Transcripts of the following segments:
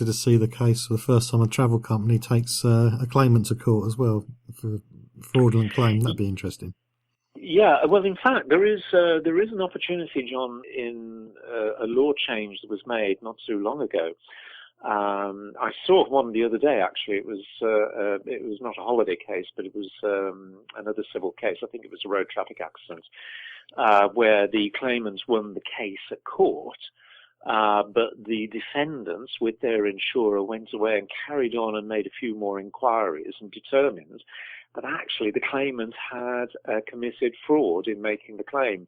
interested to see the case for the first time a travel company takes a claimant to court as well for fraudulent claim. That'd be interesting. Yeah, well, in fact, there is an opportunity, John, in a law change that was made not too long ago. I saw one the other day. Actually, it was not a holiday case, but it was another civil case. I think it was a road traffic accident where the claimants won the case at court. But the defendants, with their insurer, went away and carried on and made a few more inquiries and determined that actually the claimant had committed fraud in making the claim.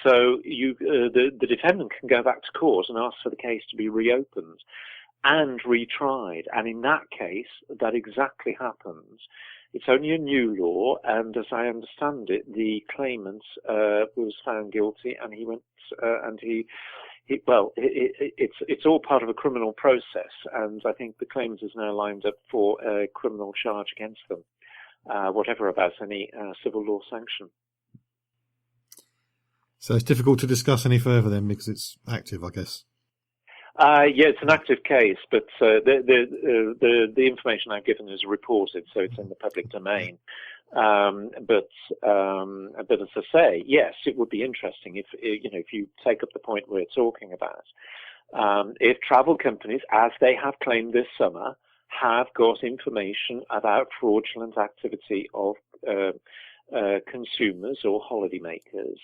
So the defendant can go back to court and ask for the case to be reopened and retried. And in that case, that exactly happens. It's only a new law, and as I understand it, the claimant was found guilty, and he went and it's all part of a criminal process, and I think the claimant is now lined up for a criminal charge against them, whatever about any civil law sanction. So it's difficult to discuss any further then because it's active, I guess. Yeah, it's an active case, but the information I've given is reported, so it's in the public domain. But as I say, yes, it would be interesting if you take up the point we're talking about. If travel companies, as they have claimed this summer, have got information about fraudulent activity of consumers or holidaymakers,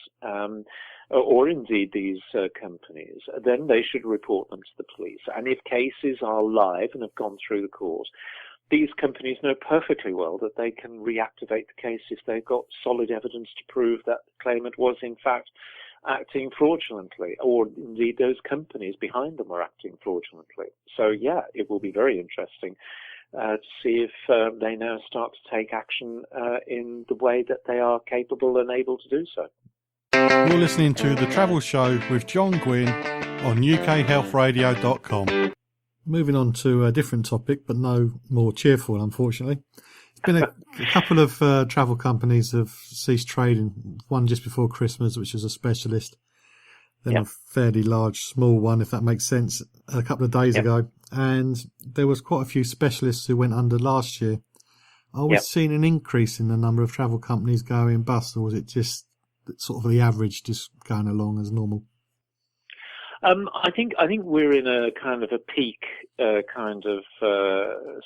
or indeed these companies, then they should report them to the police. And if cases are live and have gone through the court, these companies know perfectly well that they can reactivate the case if they've got solid evidence to prove that the claimant was in fact acting fraudulently, or indeed those companies behind them were acting fraudulently. So yeah, it will be very interesting to see if they now start to take action in the way that they are capable and able to do so. You're listening to The Travel Show with John Guinn on ukhealthradio.com. Moving on to a different topic, but no more cheerful, unfortunately. It's been a couple of travel companies have ceased trading. One just before Christmas, which is a specialist. Then a fairly large, small one, if that makes sense, a couple of days ago. And there was quite a few specialists who went under last year. Are we seeing an increase in the number of travel companies going bust, or was it just sort of the average just going along as normal? I think we're in a kind of a peak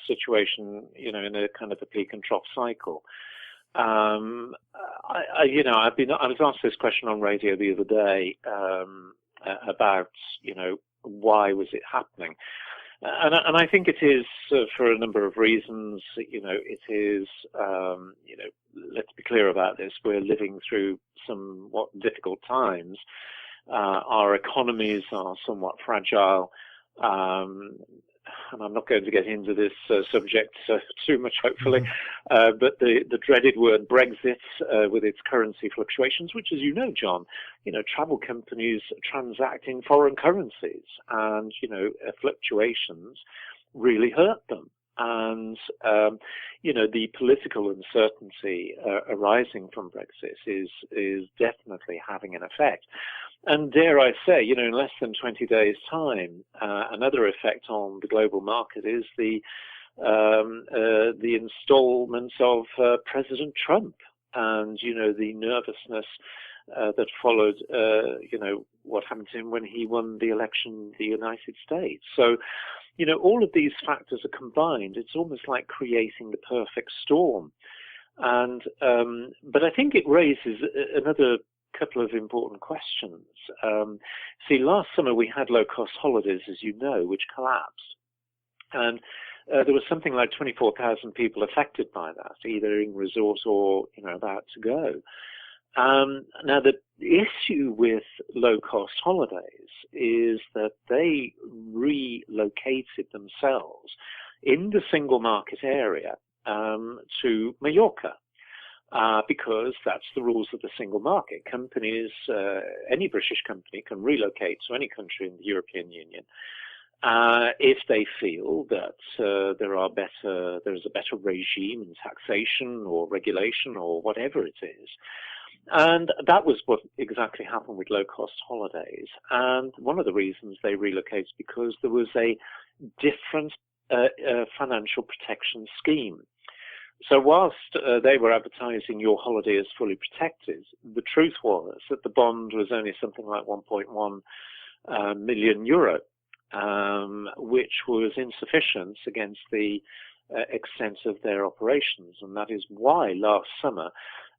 situation, in a kind of a peak and trough cycle. I was asked this question on radio the other day about why was it happening, and I think it is for a number of reasons. It is let's be clear about this. We're living through somewhat difficult times. Our economies are somewhat fragile, and I'm not going to get into this subject too much, hopefully, but the dreaded word Brexit, with its currency fluctuations, which, as you know, John, travel companies transact in foreign currencies, and, fluctuations really hurt them. And, the political uncertainty arising from Brexit is definitely having an effect. And dare I say, in less than 20 days' time, another effect on the global market is the installment of President Trump, and the nervousness that followed, what happened to him when he won the election in the United States. So, all of these factors are combined. It's almost like creating the perfect storm. And but I think it raises another couple of important questions. See, last summer we had low-cost holidays, as you know, which collapsed. And there was something like 24,000 people affected by that, either in resort or, about to go. Now, the issue with low-cost holidays is that they relocated themselves in the single market area to Mallorca. Because that's the rules of the single market. Companies, any British company can relocate to any country in the European Union if they feel that there is a better regime in taxation or regulation or whatever it is. And that was what exactly happened with low-cost holidays. And one of the reasons they relocated because there was a different financial protection scheme. So whilst they were advertising your holiday as fully protected, the truth was that the bond was only something like 1.1 million euro, which was insufficient against the extent of their operations. And that is why last summer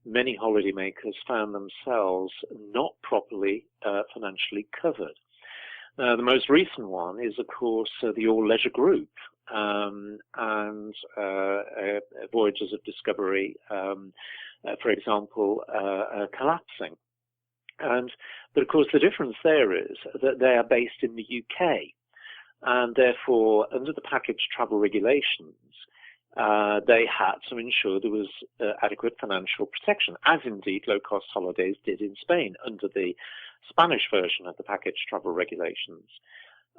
many holidaymakers found themselves not properly financially covered. The most recent one is, of course, the All Leisure Group and Voyages of Discovery, for example, collapsing. But of course, the difference there is that they are based in the UK, and therefore, under the package travel regulations, they had to ensure there was adequate financial protection, as indeed low-cost holidays did in Spain under the Spanish version of the package travel regulations.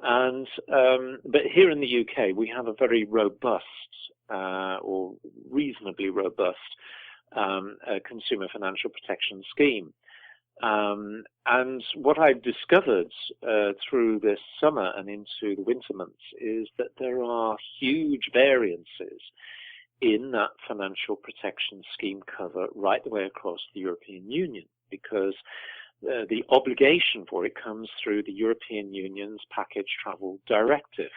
And but here in the UK, we have a very robust or reasonably robust consumer financial protection scheme. And what I've discovered through this summer and into the winter months is that there are huge variances in that financial protection scheme cover right the way across the European Union, because the obligation for it comes through the European Union's Package Travel Directive.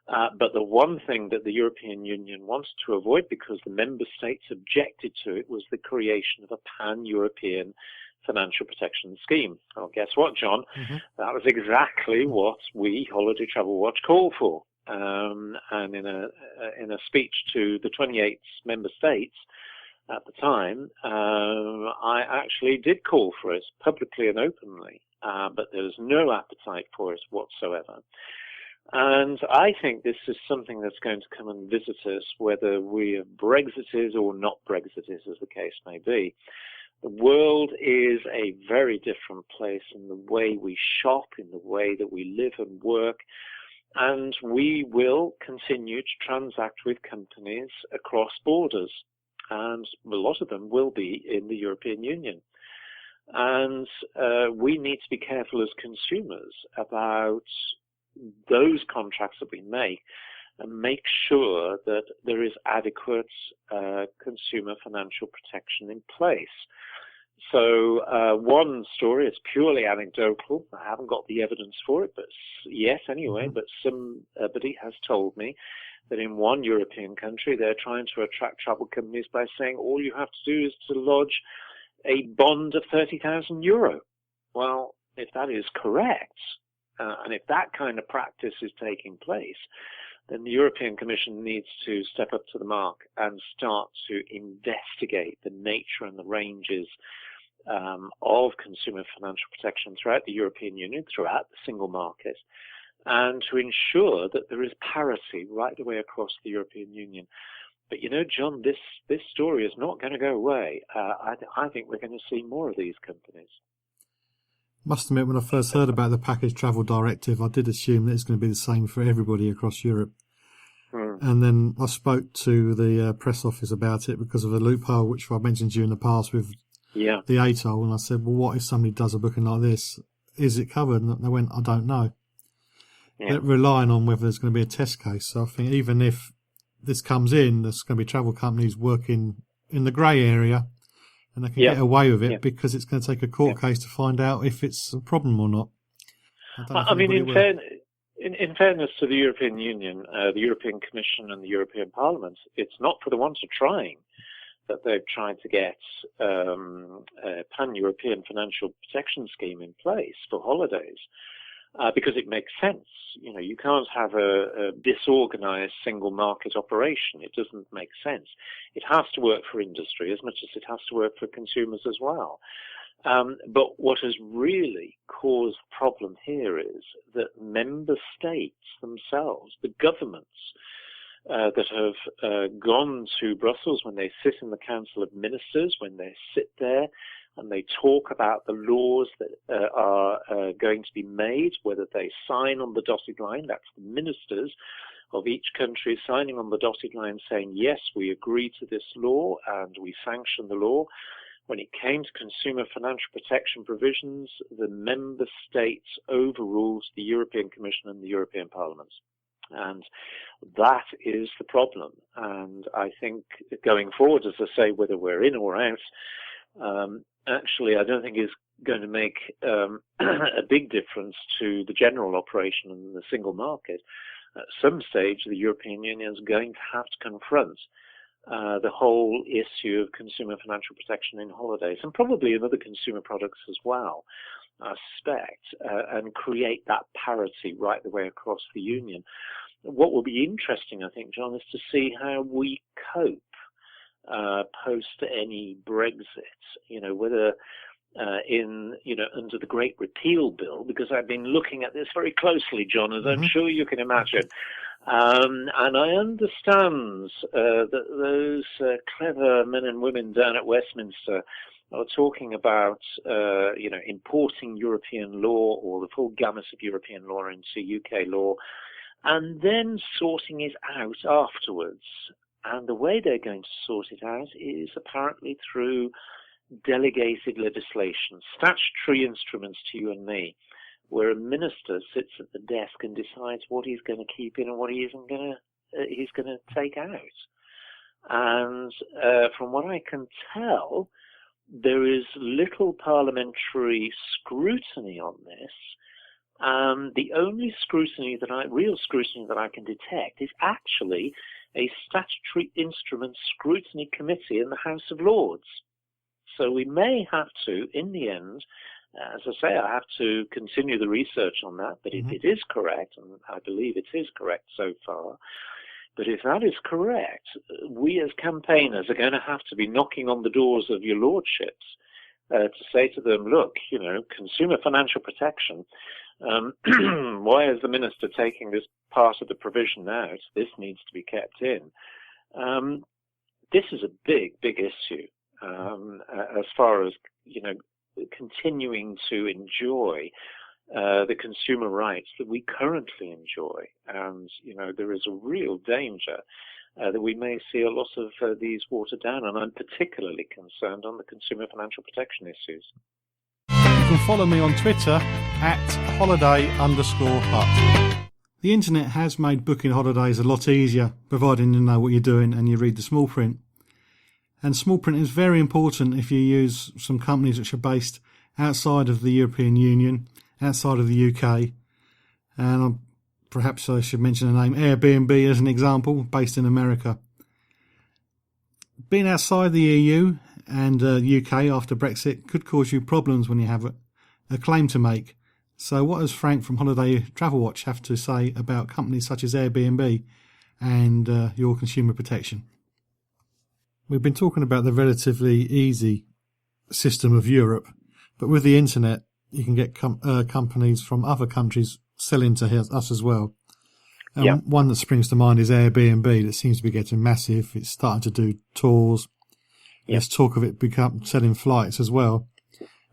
But the one thing that the European Union wanted to avoid, because the member states objected to it, was the creation of a pan-European financial protection scheme. Well, guess what, John? Mm-hmm. That was exactly what we, Holiday Travel Watch, called for. And in a speech to the 28 member states at the time, I actually did call for it publicly and openly, but there's no appetite for it whatsoever. And I think this is something that's going to come and visit us, whether we are Brexiters or not Brexiters, as the case may be. The world is a very different place in the way we shop, in the way that we live and work, and we will continue to transact with companies across borders, and a lot of them will be in the European Union. And we need to be careful as consumers about those contracts that we make and make sure that there is adequate consumer financial protection in place. So one story is purely anecdotal. I haven't got the evidence for it, but yes, anyway, but somebody has told me that in one European country, they're trying to attract travel companies by saying all you have to do is to lodge a bond of €30,000. Well, if that is correct, and if that kind of practice is taking place, then the European Commission needs to step up to the mark and start to investigate the nature and the ranges of consumer financial protection throughout the European Union, throughout the single market, and to ensure that there is parity right the way across the European Union. But you know, John, this story is not going to go away. I think we're going to see more of these companies. Must admit, when I first heard about the Package Travel Directive, I did assume that it's going to be the same for everybody across Europe. And then I spoke to the press office about it because of a loophole which I mentioned to you in the past with the ATOL, and I said, well, what if somebody does a booking like this? Is it covered? And they went, I don't know. They're relying on whether there's going to be a test case. So I think even if this comes in, there's going to be travel companies working in the grey area, and they can get away with it because it's going to take a court case to find out if it's a problem or not. I mean, in fairness to the European Union, the European Commission and the European Parliament, it's not for the want of trying that they've tried to get a pan-European financial protection scheme in place for holidays, because it makes sense. You know, you can't have a disorganized single market operation. It doesn't make sense. It has to work for industry as much as it has to work for consumers as well. But what has really caused the problem here is that member states themselves, the governments that have gone to Brussels, when they sit in the Council of Ministers, when they sit there and they talk about the laws that are going to be made, whether they sign on the dotted line, that's the ministers of each country signing on the dotted line saying, yes, we agree to this law and we sanction the law, when it came to consumer financial protection provisions, the member states overruled the European Commission and the European Parliament. And that is the problem. And I think going forward, as I say, whether we're in or out, actually, I don't think it's going to make a big difference to the general operation in the single market. At some stage, the European Union is going to have to confront the whole issue of consumer financial protection in holidays, and probably in other consumer products as well, I suspect, and create that parity right the way across the Union. What will be interesting, I think, John, is to see how we cope post any Brexit, whether under the Great Repeal Bill, because I've been looking at this very closely, John, as I'm sure you can imagine. And I understand that those clever men and women down at Westminster are talking about, importing European law or the full gamut of European law into UK law, and then sorting it out afterwards. And the way they're going to sort it out is apparently through delegated legislation, statutory instruments to you and me, where a minister sits at the desk and decides what he's going to keep in and what he's going to take out. And from what I can tell, there is little parliamentary scrutiny on this. The only real scrutiny that I can detect is actually a statutory instrument scrutiny committee in the House of Lords. So we may have to, in the end, as I say, I have to continue the research on that, but if it is correct, and I believe it is correct so far, but if that is correct, we as campaigners are going to have to be knocking on the doors of your lordships to say to them, look, consumer financial protection, why is the minister taking this part of the provision out? This needs to be kept in. This is a big, big issue as far as, continuing to enjoy the consumer rights that we currently enjoy. And, there is a real danger that we may see a lot of these watered down, and I'm particularly concerned on the consumer financial protection issues. You can follow me on Twitter @holiday_hut. The internet has made booking holidays a lot easier, providing you know what you're doing and you read the small print. And small print is very important if you use some companies which are based outside of the European Union, outside of the UK. And perhaps I should mention the name Airbnb as an example, based in America. Being outside the EU and UK after Brexit could cause you problems when you have a claim to make. So what does Frank from Holiday Travel Watch have to say about companies such as Airbnb and your consumer protection? We've been talking about the relatively easy system of Europe, but with the internet, you can get companies from other countries selling to us as well. One that springs to mind is Airbnb, that seems to be getting massive. It's starting to do tours. There's talk of it selling flights as well.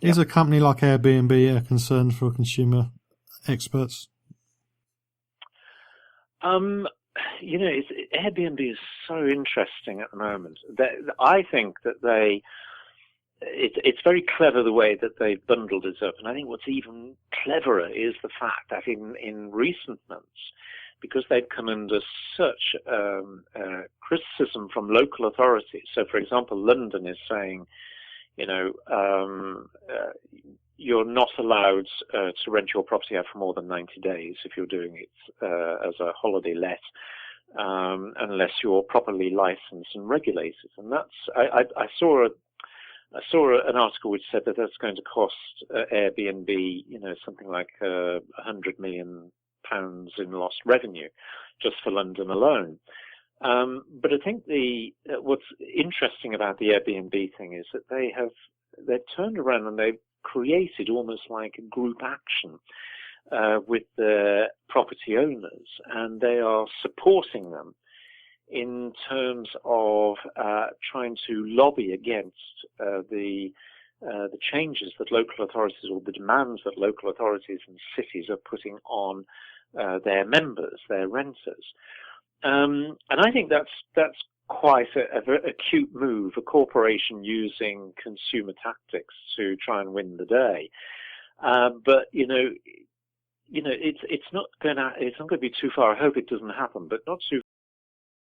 Is a company like Airbnb a concern for consumer experts? Airbnb is so interesting at the moment. I think that it's very clever the way that they've bundled it up. And I think what's even cleverer is the fact that in recent months, because they've come under such criticism from local authorities. So, for example, London is saying, you're not allowed to rent your property out for more than 90 days if you're doing it as a holiday let, unless you're properly licensed and regulated. And I saw an article which said that that's going to cost Airbnb, something like £100 million in lost revenue just for London alone. But I think what's interesting about the Airbnb thing is that they've turned around and they've created almost like a group action with the property owners, and they are supporting them in terms of trying to lobby against the changes that local authorities, or the demands that local authorities and cities are putting on their members, their renters. And I think that's quite a very acute move, a corporation using consumer tactics to try and win the day. But it's not going to be too far. I hope it doesn't happen, but not too